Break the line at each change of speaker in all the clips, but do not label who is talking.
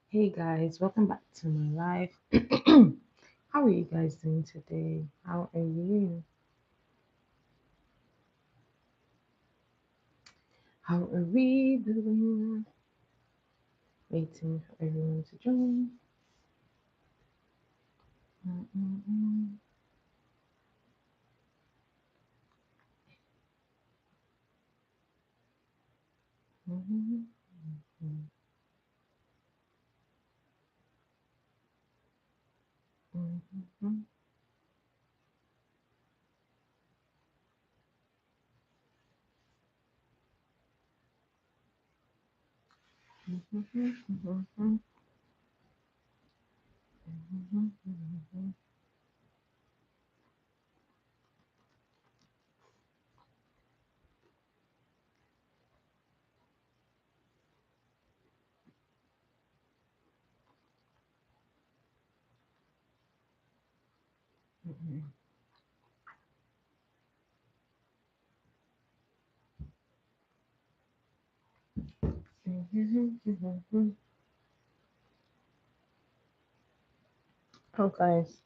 Hey guys, welcome back to my life. How are you guys doing today? How are you? How are we doing? Waiting for everyone to join. Mm-mm-mm. Mhm, mhm, mhm, mhm, mhm, mhm, mhm, mhm, mhm, mhm, mhm. Oh guys,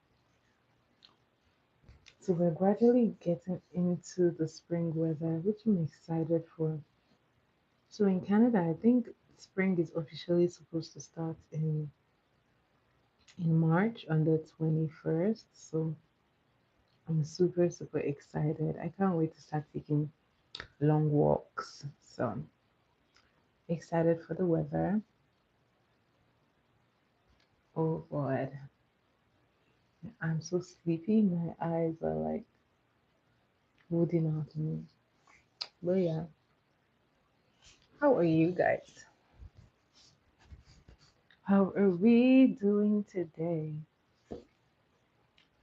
so we're gradually getting into the spring weather, which I'm excited for. So in Canada, I think spring is officially supposed to start in March on the 21st. So I'm super, super excited. I can't wait to start taking long walks. So I'm excited for the weather. Oh God, I'm so sleepy. My eyes are like holding out on me. But yeah, how are you guys? How are we doing today?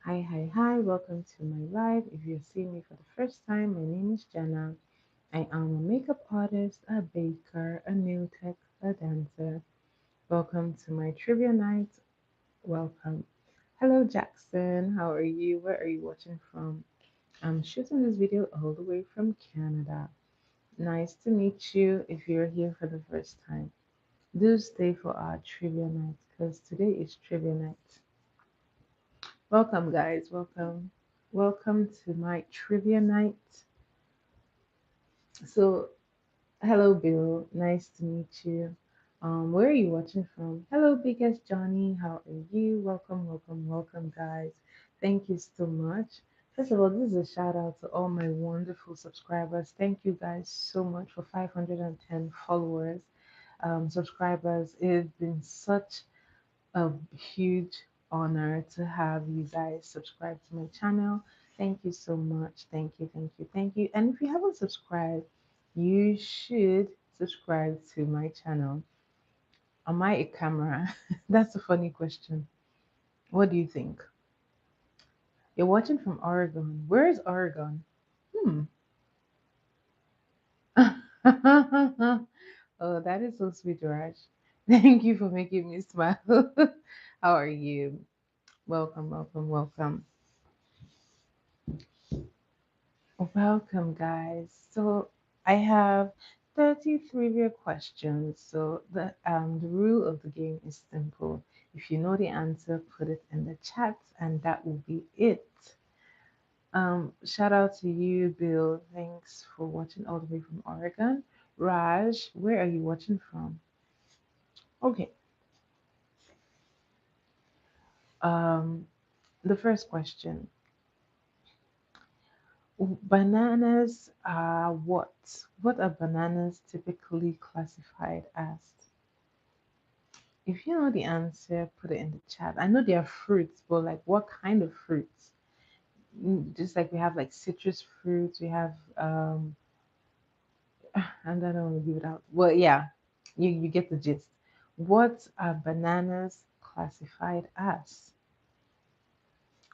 Hi, hi, hi. Welcome to my live. If you're seeing me for the first time, my name is Jenna. I am a makeup artist, a baker, a nail tech, a dancer. Welcome to my trivia night. Welcome. Hello, Jackson. How are you? Where are you watching from? I'm shooting this video all the way from Canada. Nice to meet you if you're here for the first time. Do stay for our trivia night because today is trivia night. Welcome, guys. Welcome. Welcome to my trivia night. So, hello, Bill. Nice to meet you. Where are you watching from? Hello, biggest Johnny. How are you? Welcome, welcome, welcome, guys. Thank you so much. First of all, this is a shout out to all my wonderful subscribers. Thank you guys so much for 510 followers, subscribers. It's been such a huge honor to have you guys subscribe to my channel. Thank you so much. Thank you, thank you, thank you. And if you haven't subscribed, you should subscribe to my channel. Am I a camera? That's a funny question. What do you think? You're watching from Oregon. Where is Oregon? Hmm. Oh, that is so sweet, Raj. Thank you for making me smile. How are you? Welcome, welcome, welcome. Welcome, guys. So I have 30 trivia questions. So the rule of the game is simple. If you know the answer, put it in the chat, and that will be it. Shout out to you, Bill. Thanks for watching all the way from Oregon. Raj, where are you watching from? Okay. Um, the first question. Bananas are what? What are bananas typically classified as? If you know the answer, put it in the chat. I know they are fruits, but like what kind of fruits? Just like we have like citrus fruits, we have and I don't want to give it out. Well, yeah, you get the gist. What are bananas classified as?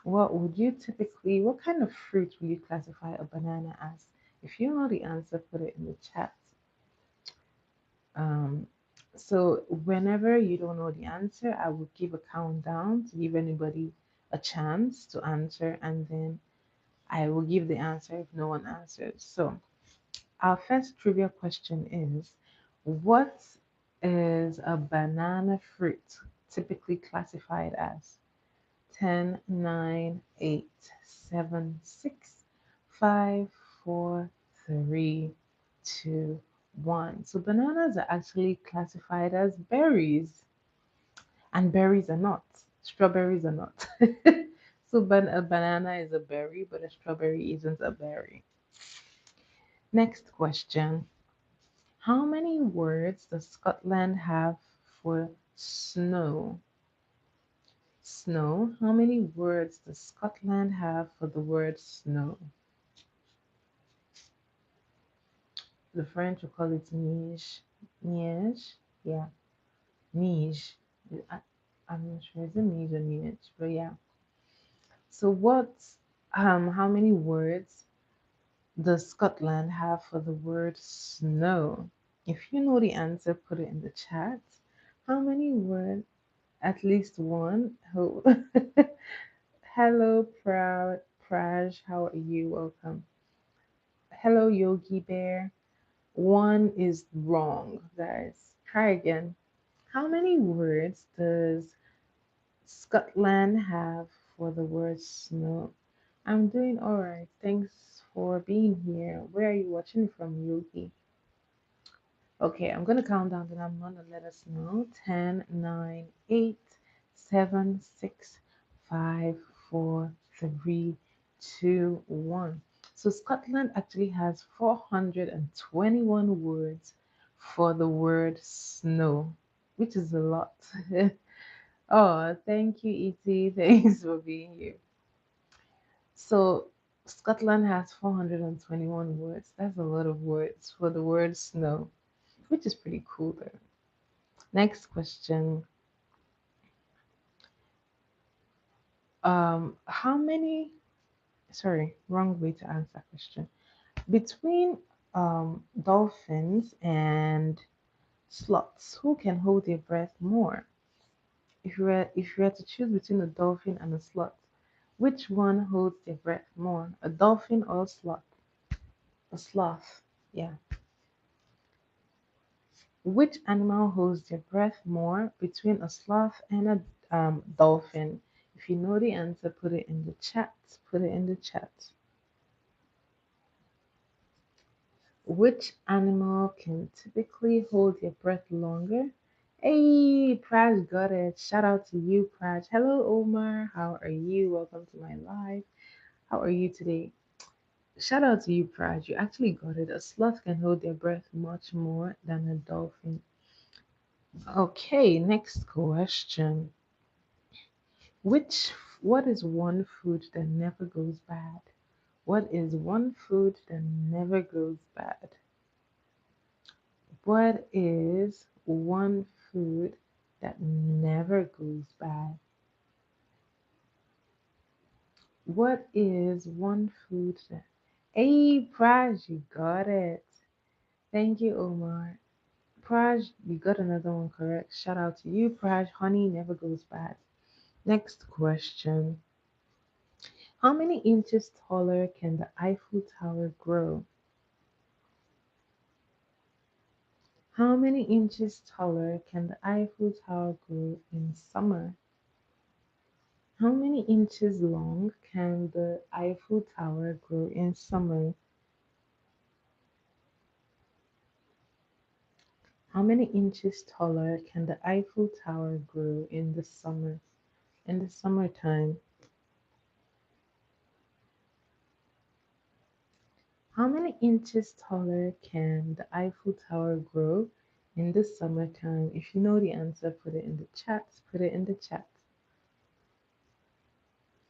What kind of fruit will you classify a banana as? If you know the answer, put it in the chat. Um, so whenever you don't know the answer, I will give a countdown to give anybody a chance to answer, and then I will give the answer if no one answers. So our first trivia question is, what? is a banana fruit, typically classified as 10, 9, 8, 7, 6, 5, 4, 3, 2, 1. So bananas are actually classified as berries, and berries are not. Strawberries are not. So a banana is a berry, but a strawberry isn't a berry. Next question. How many words does Scotland have for snow? Snow. How many words does Scotland have for the word snow? The French will call it neige. Neige? Yeah, neige. I, I'm not sure. Is it neige or neige? But yeah. So how many words does Scotland have for the word snow? If you know the answer, put it in the chat. How many words? At least one. Who? Hello, Praj. How are you? Welcome. Hello, Yogi Bear. One is wrong, guys. Try again. How many words does Scotland have for the word snow? I'm doing all right. Thanks for being here. Where are you watching from, Yogi? Okay, I'm gonna count down and I'm gonna let us know. 10, 9, 8, 7, 6, 5, 4, 3, 2, 1. So Scotland actually has 421 words for the word snow, which is a lot. Oh, thank you, E.T. Thanks for being here. So Scotland has 421 words. That's a lot of words for the word snow, which is pretty cool though. Next question. How many, sorry, wrong way to answer that question. Between dolphins and sloths, who can hold their breath more? If you were to choose between a dolphin and a sloth, which one holds their breath more? A dolphin or a sloth? A sloth. Yeah. Which animal holds their breath more between a sloth and a dolphin? If you know the answer, put it in the chat. Put it in the chat. Which animal can typically hold your breath longer? Hey, Praj got it. Shout out to you, Praj. Hello, Omar. How are you? Welcome to my live. How are you today? Shout out to you, Praj. You actually got it. A sloth can hold their breath much more than a dolphin. Okay, next question. Which what is one food that never goes bad? What is one food that never goes bad? What is one food that never goes bad? What is one food that Hey Praj, you got it. Thank you, Omar. Praj, you got another one correct. Shout out to you, Praj. Honey never goes bad. Next question. How many inches taller can the Eiffel Tower grow? How many inches taller can the Eiffel Tower grow in summer? How many inches long can the Eiffel Tower grow in summer? How many inches taller can the Eiffel Tower grow in the summer? In the summertime. How many inches taller can the Eiffel Tower grow in the summertime? If you know the answer, put it in the chat. Put it in the chat.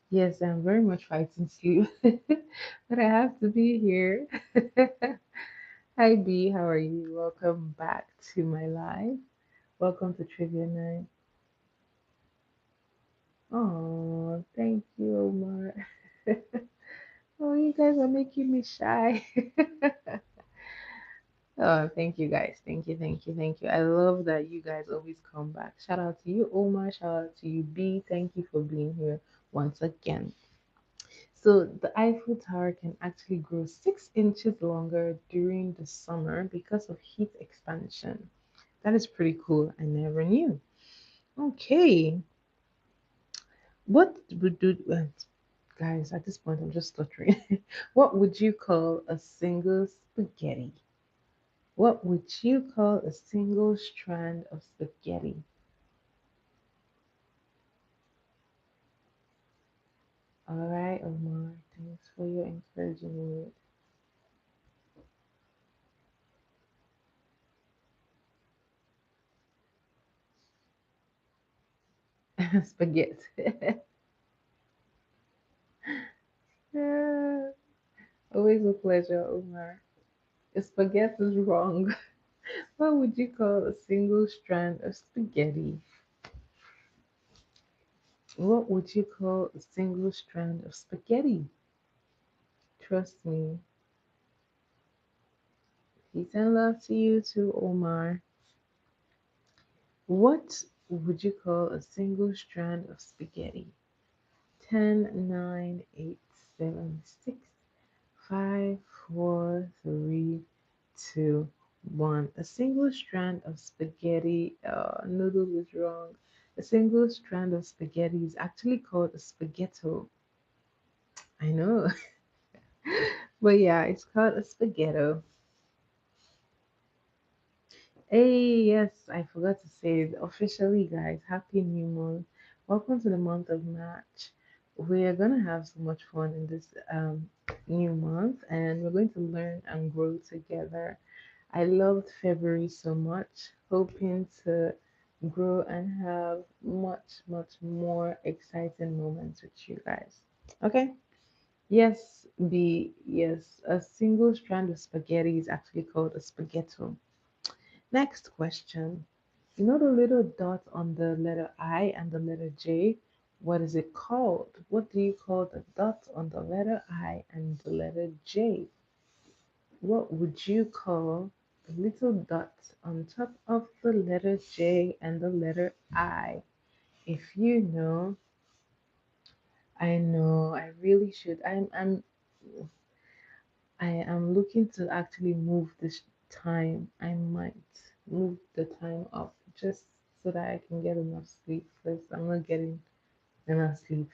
Yes, I'm very much fighting sleep, but I have to be here. Hi B, how are you? Welcome back to my live. Welcome to Trivia Night. Oh, thank you, Omar. Oh, you guys are making me shy. Oh, thank you guys. Thank you, thank you, thank you. I love that you guys always come back. Shout out to you, Omar. Shout out to you, B. Thank you for being here once again. So the Eiffel Tower can actually grow 6 inches longer during the summer because of heat expansion. That is pretty cool. I never knew. Okay. What would do, guys, at this point, I'm just stuttering. What would you call a single spaghetti? What would you call a single strand of spaghetti? All right, Omar, thanks for your encouraging word. Spaghetti. Yeah, always a pleasure, Omar. Spaghetti is wrong. What would you call a single strand of spaghetti? What would you call a single strand of spaghetti? Trust me. Peace and love to you too, Omar. What would you call a single strand of spaghetti? 10, 9, 8, 7, 6, 5, 4, 3, 2, 1. A single strand of spaghetti, noodle is wrong. A single strand of spaghetti is actually called a spaghetto. I know. But yeah, it's called a spaghetto. Hey, yes, I forgot to say it officially, guys. Happy New Month. Welcome to the month of March. We're gonna have so much fun in this new month, and we're going to learn and grow together. I loved February so much, hoping to grow and have much, much more exciting moments with you guys. Okay? Yes, yes, a single strand of spaghetti is actually called a spaghetto. Next question. You know the little dot on the letter I and the letter J? What is it called? What do you call the dot on the letter I and the letter J? What would you call the little dot on top of the letter J and the letter I? If you know, I know, I really should. I am looking to actually move this time. I might move the time up just so that I can get enough sleep because I'm not getting enough sleep.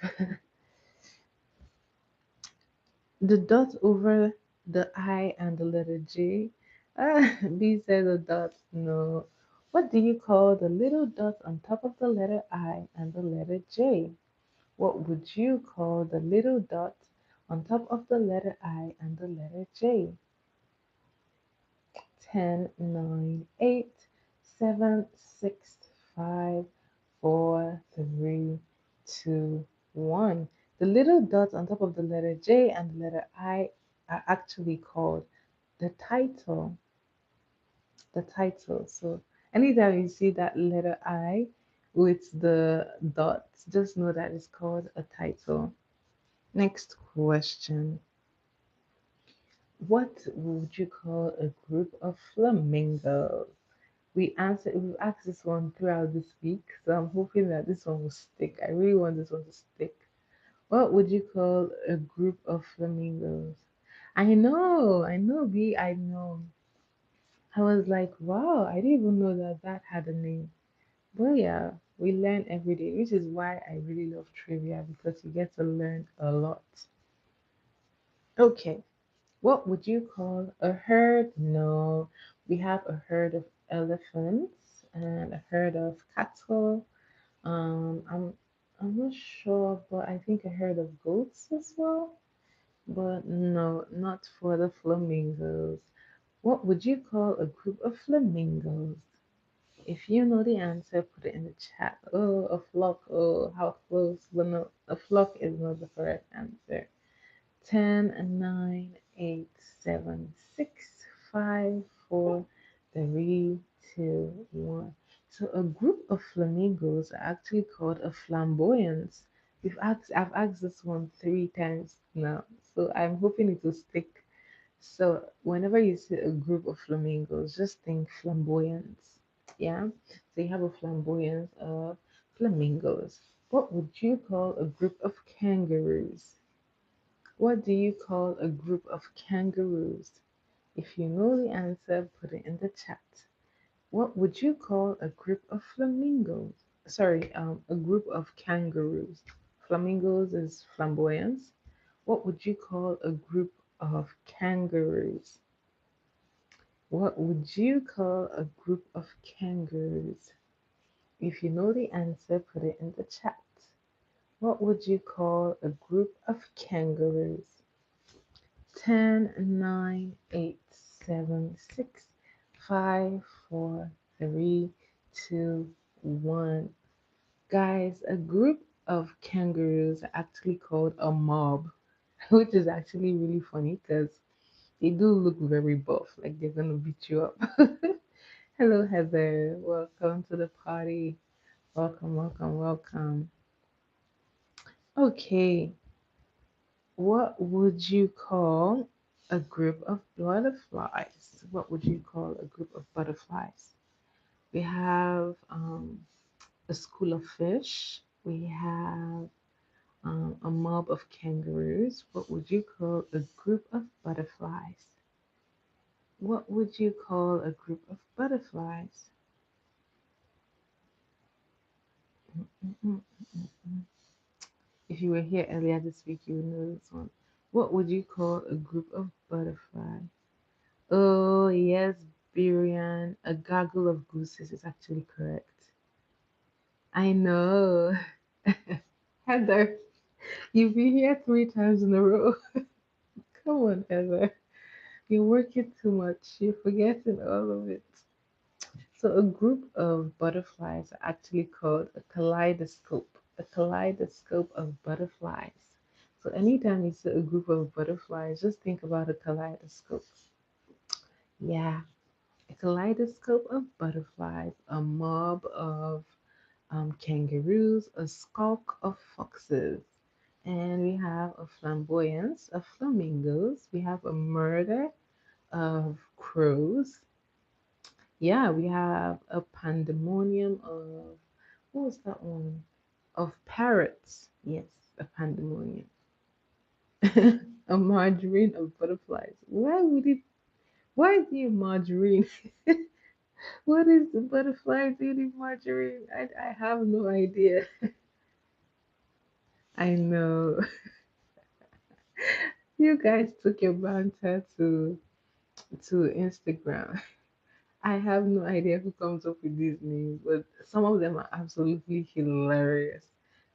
The dot over the I and the letter J. B said the dot. No. What do you call the little dot on top of the letter I and the letter J? What would you call the little dot on top of the letter I and the letter J? 10, 9, 8, 7, 6, 5, 4, 3, 2, 1. The little dots on top of the letter J and the letter I are actually called the title. The title. So anytime you see that letter I with the dots, just know that it's called a title. Next question. What would you call a group of flamingos? We've asked this one throughout this week, so I'm hoping that this one will stick. I really want this one to stick. What would you call a group of flamingos? I know, B, I know. I was like, wow, I didn't even know that that had a name. But yeah, we learn every day, which is why I really love trivia because you get to learn a lot. Okay, what would you call a herd? No, we have a herd of elephants and a herd of cattle. Um, I'm I'm not sure, but I think I heard of goats as well. But no, not for the flamingos. What would you call a group of flamingos? If you know the answer, put it in the chat. Oh, a flock. Oh, how close. But no, a flock is not the correct answer. 10, 9, 8, 7, 6, 5, 4, 3, 2, 1. So a group of flamingos are actually called a flamboyance. I've asked this one 3 times now, so I'm hoping it will stick. So whenever you see a group of flamingos, just think flamboyance. Yeah. So you have a flamboyance of flamingos. What would you call a group of kangaroos? What do you call a group of kangaroos? If you know the answer, put it in the chat. What would you call a group of flamingos? Sorry, a group of kangaroos. Flamingos is flamboyance. What would you call a group of kangaroos? What would you call a group of kangaroos? If you know the answer, put it in the chat. What would you call a group of kangaroos? 10, 9, 8, 7, 6, 5, 4, 3, 2, 1. Guys, a group of kangaroos are actually called a mob, which is actually really funny because they do look very buff, like they're gonna beat you up. Hello, Heather. Welcome to the party. Welcome, welcome, welcome. Okay, what would you call a group of butterflies? What would you call a group of butterflies? We have a school of fish. We have a mob of kangaroos. What would you call a group of butterflies? What would you call a group of butterflies? Mm-mm. If you were here earlier this week, you would know this one. What would you call a group of butterflies? Oh, yes, Birian. A gaggle of gooses is actually correct. I know. Heather, you've been here 3 times in a row. Come on, Heather. You're working too much. You're forgetting all of it. So, a group of butterflies are actually called a kaleidoscope. A kaleidoscope of butterflies. So, anytime you see a group of butterflies, just think about a kaleidoscope. Yeah, a kaleidoscope of butterflies, a mob of kangaroos, a skulk of foxes, and we have a flamboyance of flamingos. We have a murder of crows. Yeah, we have a pandemonium of, what was that one? Of parrots. Yes, a pandemonium. A margarine of butterflies. Why is it margarine? What is the butterflies eating margarine? I have no idea. I know. You guys took your banter to Instagram. I have no idea who comes up with these names, but some of them are absolutely hilarious.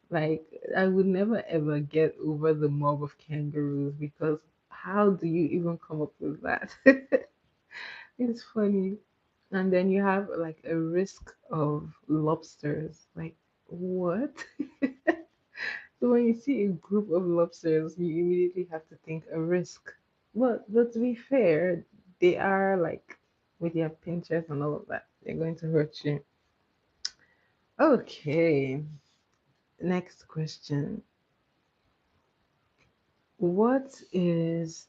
Like, I would never ever get over the mob of kangaroos because how do you even come up with that? It's funny. And then you have like a risk of lobsters. Like, what? So when you see a group of lobsters, you immediately have to think a risk. But to be fair, they are like with their pinchers and all of that. They're going to hurt you. Okay, next question. What is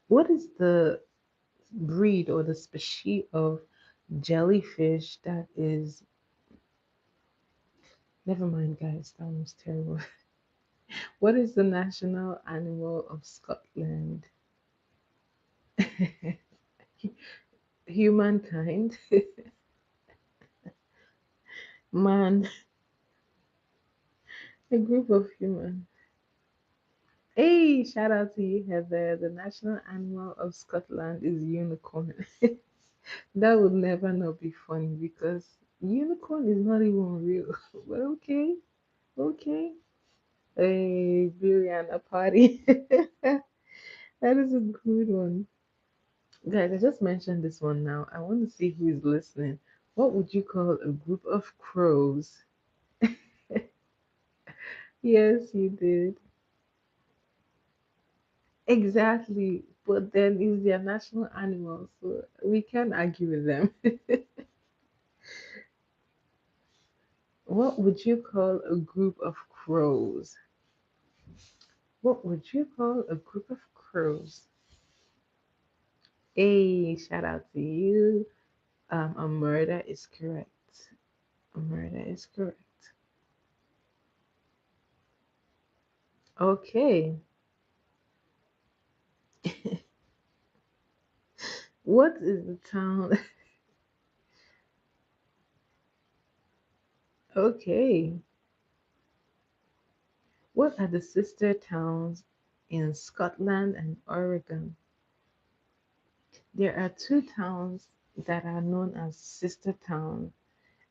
what is the breed or the species of jellyfish that is, never mind guys, that was terrible. What is the national animal of Scotland? Humankind. Man, a group of humans. Hey, shout out to you, Heather. The national animal of Scotland is unicorn. That would never not be funny because unicorn is not even real. But okay, okay. Hey, Brian, a party. That is a good one. Guys, I just mentioned this one now. I want to see who is listening. What would you call a group of crows? Yes, you did. Exactly. But then it's their national animal, so we can't argue with them. What would you call a group of crows? What would you call a group of crows? Hey, shout out to you. A murder is correct. A murder is correct. Okay. What is the town? Okay. What are the sister towns in Scotland and Oregon? There are two towns that are known as sister towns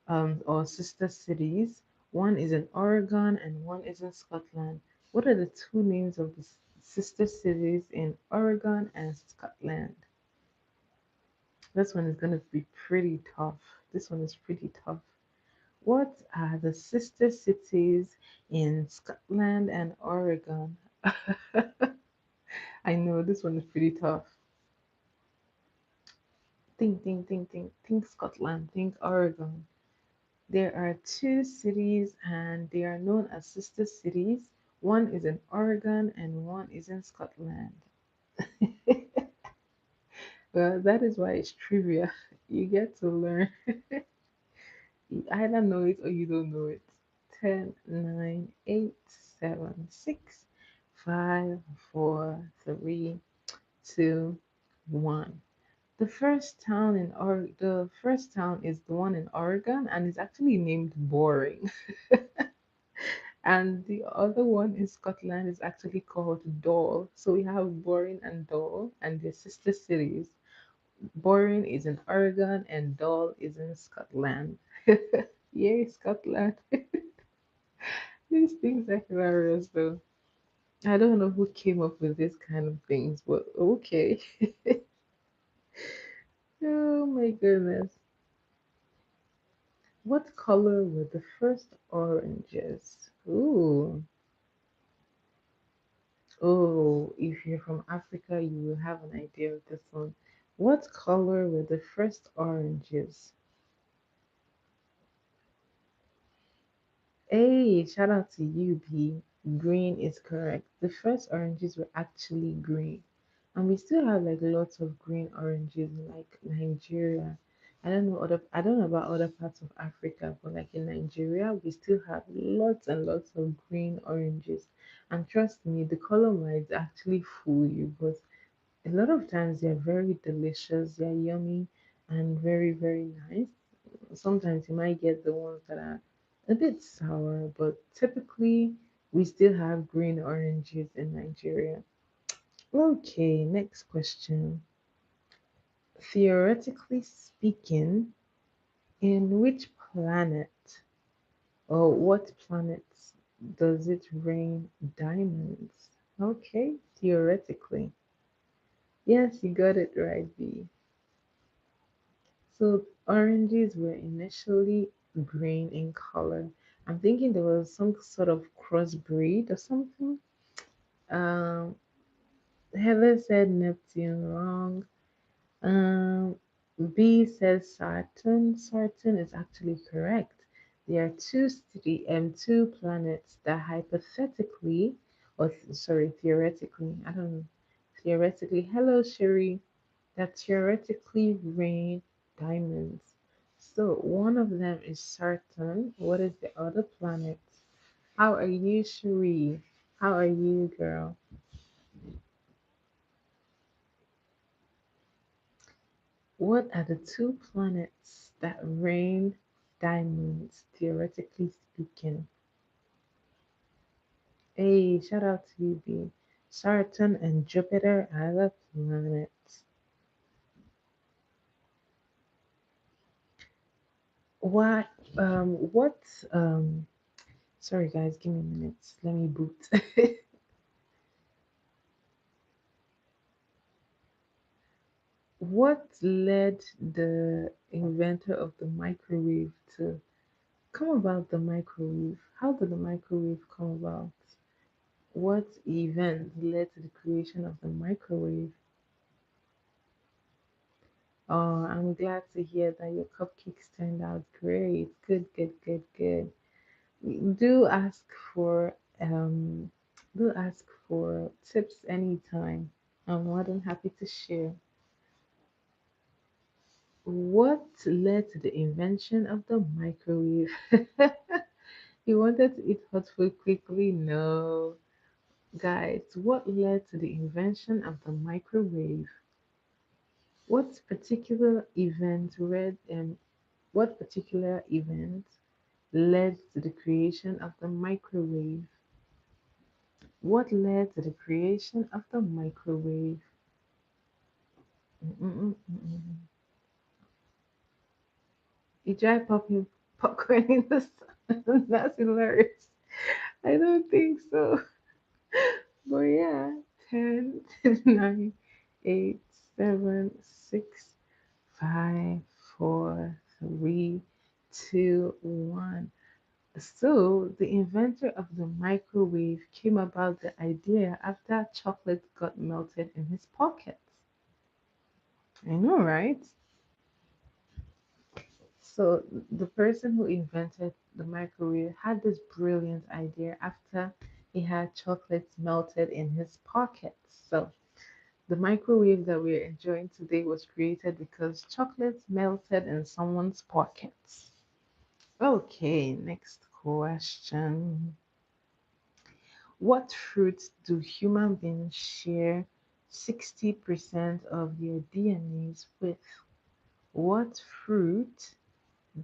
or sister cities. One is in Oregon and one is in Scotland. What are the two names of the sister cities in Oregon and Scotland? This one is going to be pretty tough. This one is pretty tough. What are the sister cities in Scotland and Oregon? I know this one is pretty tough. Think Scotland, think Oregon. There are two cities and they are known as sister cities. One is in Oregon and one is in Scotland. Well, that is why it's trivia. You get to learn. You either know it or you don't know it. 10, 9, 8, 7, 6, 5, 4, 3, 2, 1. The first town is the one in Oregon and it's actually named Boring. And the other one in Scotland is actually called Doll. So we have Boring and Doll and their sister cities. Boring is in Oregon and Doll is in Scotland. Yay, Scotland. These things are hilarious though. I don't know who came up with this kind of things, but okay. Oh my goodness. What color were the first oranges? Ooh. Oh, if you're from Africa, you will have an idea of this one. What color were the first oranges? Hey, shout out to you, B. Green is correct. The first oranges were actually green. And we still have like lots of green oranges in like Nigeria. I don't know about other parts of Africa, but like in Nigeria, we still have lots and lots of green oranges. And trust me, the color might actually fool you, but a lot of times they're very delicious, they're yummy and very, very nice. Sometimes you might get the ones that are a bit sour, but typically we still have green oranges in Nigeria. Okay, next question. Theoretically speaking, in which planet or what planet does it rain diamonds? Okay, theoretically. Yes, you got it right, B. So oranges were initially green in color. I'm thinking there was some sort of crossbreed or something. Um, Heather said Neptune wrong. Um, B says Saturn. Saturn is actually correct. There are two planets that hypothetically, or sorry, theoretically, I don't know, theoretically. Hello, Sherry. That theoretically rain diamonds. So one of them is Saturn. What is the other planet? How are you, Sheree? How are you, girl? What are the two planets that rain diamonds, theoretically speaking? Hey, shout out to you, B. Saturn and Jupiter are the planets. What, what, sorry guys, give me a minute. Let me boot. What led the inventor of the microwave to come about the microwave? How did the microwave come about? What event led to the creation of the microwave? Oh, I'm glad to hear that your cupcakes turned out great. Good, good, good, good. Do ask for um do ask for tips anytime. I'm more than happy to share. What led to the invention of the microwave? You wanted to eat hot food quickly? No. Guys, what led to the invention of the microwave? What particular event led to the creation of the microwave? What led to the creation of the microwave? Mm-mm-mm-mm. You try popping popcorn in the sun. That's hilarious. I don't think so. But yeah, 10, 9, 8, 7, 6, 5, 4, 3, 2, 1. So, the inventor of the microwave came about the idea after chocolate got melted in his pockets. I know, right? So, the person who invented the microwave had this brilliant idea after he had chocolates melted in his pockets. So, the microwave that we're enjoying today was created because chocolates melted in someone's pockets. Okay, next question. What fruit do human beings share 60% of their DNAs with? What fruit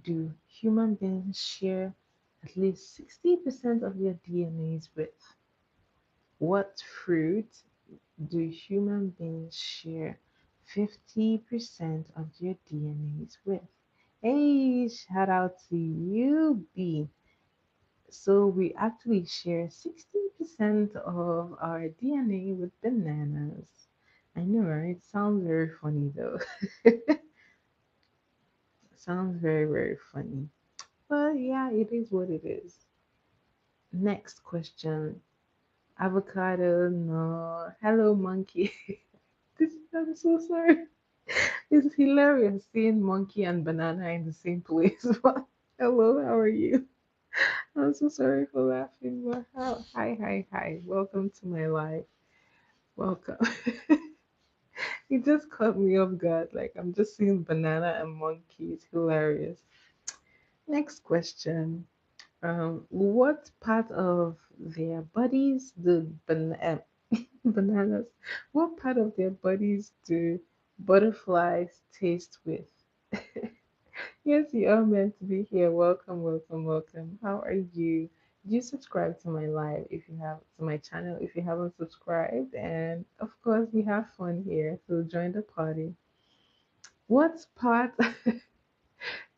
do human beings share at least 60% of their DNAs with? What fruit do human beings share 50% of their DNAs with? Hey, shout out to you, B. So we actually share 60% of our DNA with bananas. I know, right? Sounds very funny though. Sounds very, very funny. But yeah, it is what it is. Next question. Avocado, no. Hello, monkey. I'm so sorry. It's hilarious seeing monkey and banana in the same place. But hello, how are you? I'm so sorry for laughing. But how? Hi, hi, hi. Welcome to my life. Welcome. You just caught me off guard. Like I'm just seeing banana and monkey. It's hilarious. Next question. What part of their bodies do bananas? What part of their bodies do butterflies taste with? Yes, you are meant to be here. Welcome, welcome, welcome. How are you? You subscribe to my live if you have to my channel if you haven't subscribed, and of course we have fun here. So join the party. What part,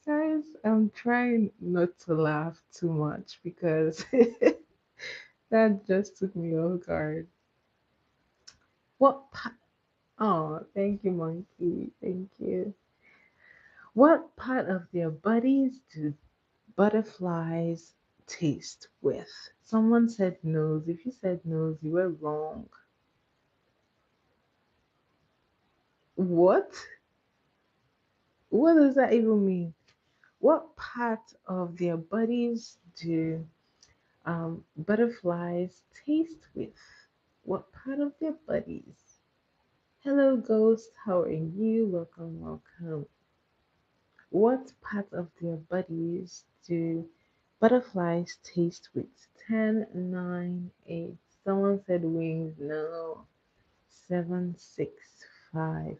guys? I'm trying not to laugh too much because that just took me off guard. What? Oh, thank you, monkey. Thank you. What part of their bodies do butterflies taste with? Someone said nose. If you said nose, you were wrong. What? What does that even mean? What part of their bodies do butterflies taste with? What part of their bodies? Hello, ghost. How are you? Welcome, welcome. What part of their bodies do butterflies taste with? 10, 9, 8. Someone said wings. No. 7, 6, 5,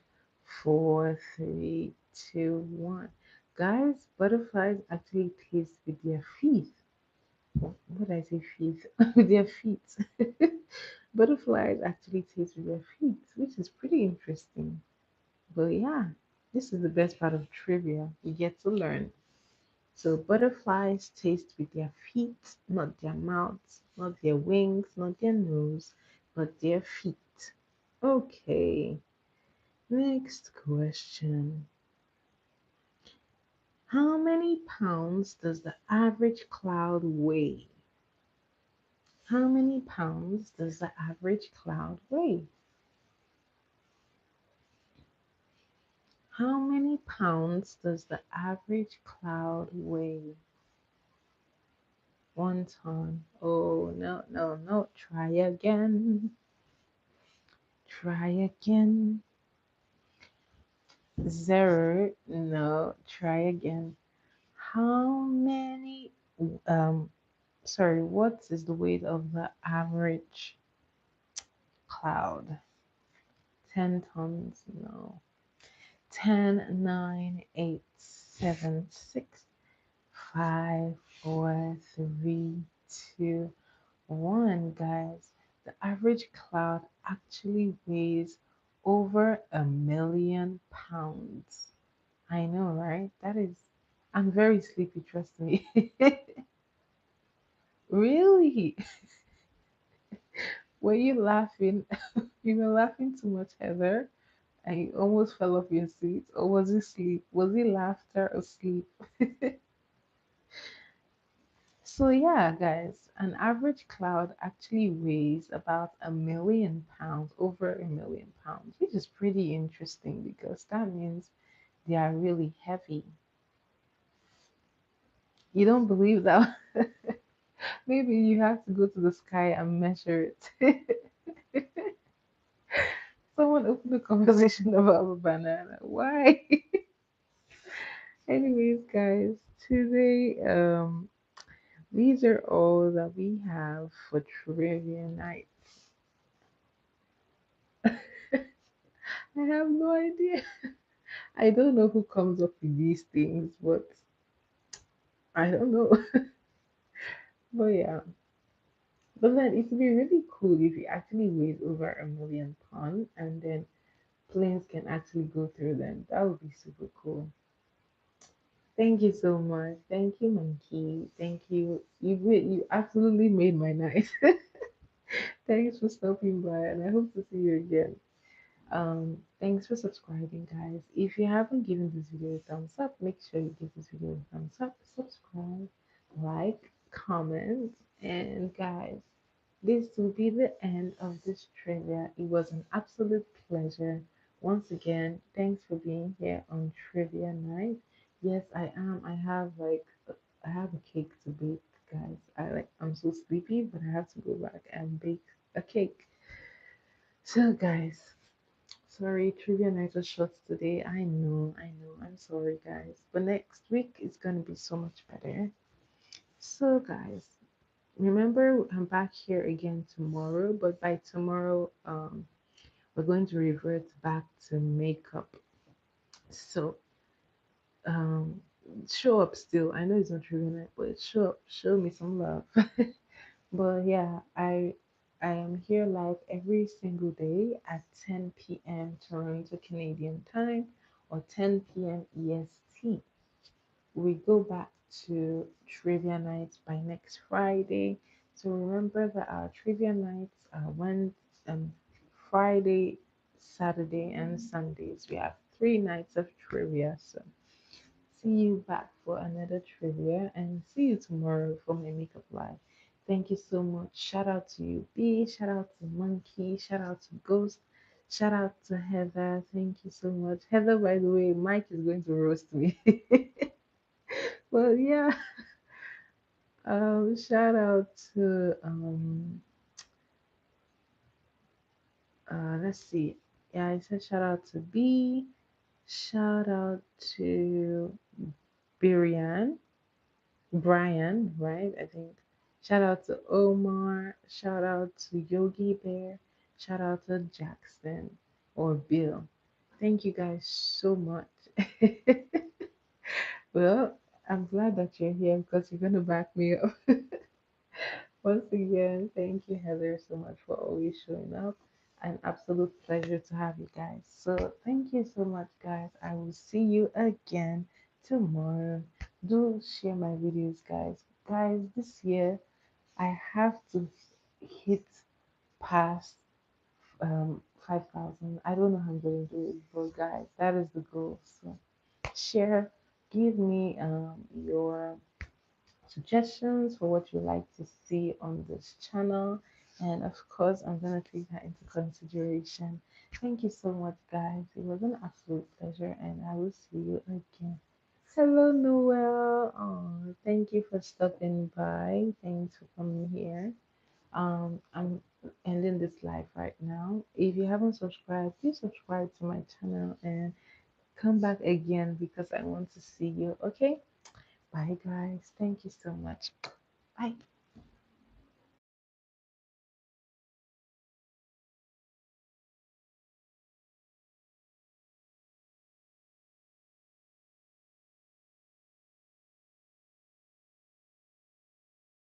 4, 3, 2, 1. Guys, butterflies actually taste with their feet. What did I say? Feet? With their feet. Butterflies actually taste with their feet, which is pretty interesting. But yeah, this is the best part of trivia. We get to learn. So butterflies taste with their feet, not their mouths, not their wings, not their nose, but their feet. Okay, next question. How many pounds does the average cloud weigh? How many pounds does the average cloud weigh? How many pounds does the average cloud weigh? 1 ton. Oh, no, no, no. Try again. Try again. 0. No. Try again. How many? Um, sorry. What is the weight of the average cloud? 10 tons. No. 10, 9, 8, 7, 6, 5, 4, 3, 2, 1. Guys, the average cloud actually weighs over 1,000,000 pounds. I know, right? I'm very sleepy, trust me. Really? Were you laughing? You were laughing too much, Heather, and you almost fell off your seat. Or was it sleep? Was it laughter or sleep? So, yeah, guys, an average cloud actually weighs about 1,000,000 pounds, over 1,000,000 pounds, which is pretty interesting because that means they are really heavy. You don't believe that? Maybe you have to go to the sky and measure it. Someone opened a conversation about a banana. Why? Anyways, guys, today these are all that we have for trivia night. I have no idea. I don't know who comes up with these things, but I don't know. But yeah, but then it would be really cool if it actually weighs over 1,000,000 pounds and then planes can actually go through them. That would be super cool. Thank you so much. Thank you, Monkey. Thank you. You absolutely made my night. Thanks for stopping by, and I hope to see you again. Thanks for subscribing, guys. If you haven't given this video a thumbs up, make sure you give this video a thumbs up, subscribe, like, comment, and guys, this will be the end of this trivia. It was an absolute pleasure. Once again, thanks for being here on Trivia Night. Yes, I am. I have a cake to bake, guys. I'm so sleepy, but I have to go back and bake a cake. So, guys, sorry, Trivia Night was short today. I know. I'm sorry, guys. But next week is gonna be so much better. So, guys, remember I'm back here again tomorrow. But by tomorrow, we're going to revert back to makeup. So, um, show up still. I know it's not Trivia Night, but show up. Show me some love. But yeah, I am here live every single day at 10 p.m. Toronto Canadian time or 10 p.m. EST. We go back to trivia nights by next Friday. So remember that our trivia nights are um, Friday, Saturday, and Sundays. We have 3 nights of trivia. So see you back for another trivia and see you tomorrow for my makeup live. Thank you so much. Shout out to you, B. Shout out to Monkey. Shout out to Ghost. Shout out to Heather. Thank you so much. Heather, by the way, Mike is going to roast me. Well, yeah. Shout out to let's see. Yeah, I said shout out to B. Shout out to Birian. Brian, right? I think. Shout out to Omar. Shout out to Yogi Bear. Shout out to Jackson or Bill. Thank you guys so much. Well, I'm glad that you're here because you're going to back me up. Once again, thank you, Heather, so much for always showing up. An absolute pleasure to have you guys. So, thank you so much, guys. I will see you again tomorrow. Do share my videos, guys. Guys, this year I have to hit past 5,000. I don't know how I'm going to do it, but guys, that is the goal. So, share, give me your suggestions for what you like to see on this channel. And of course, I'm going to take that into consideration. Thank you so much, guys. It was an absolute pleasure, and I will see you again. Hello, Noel. Oh, thank you for stopping by. Thanks for coming here. I'm ending this live right now. If you haven't subscribed, please subscribe to my channel and come back again because I want to see you. Okay? Bye, guys. Thank you so much. Bye.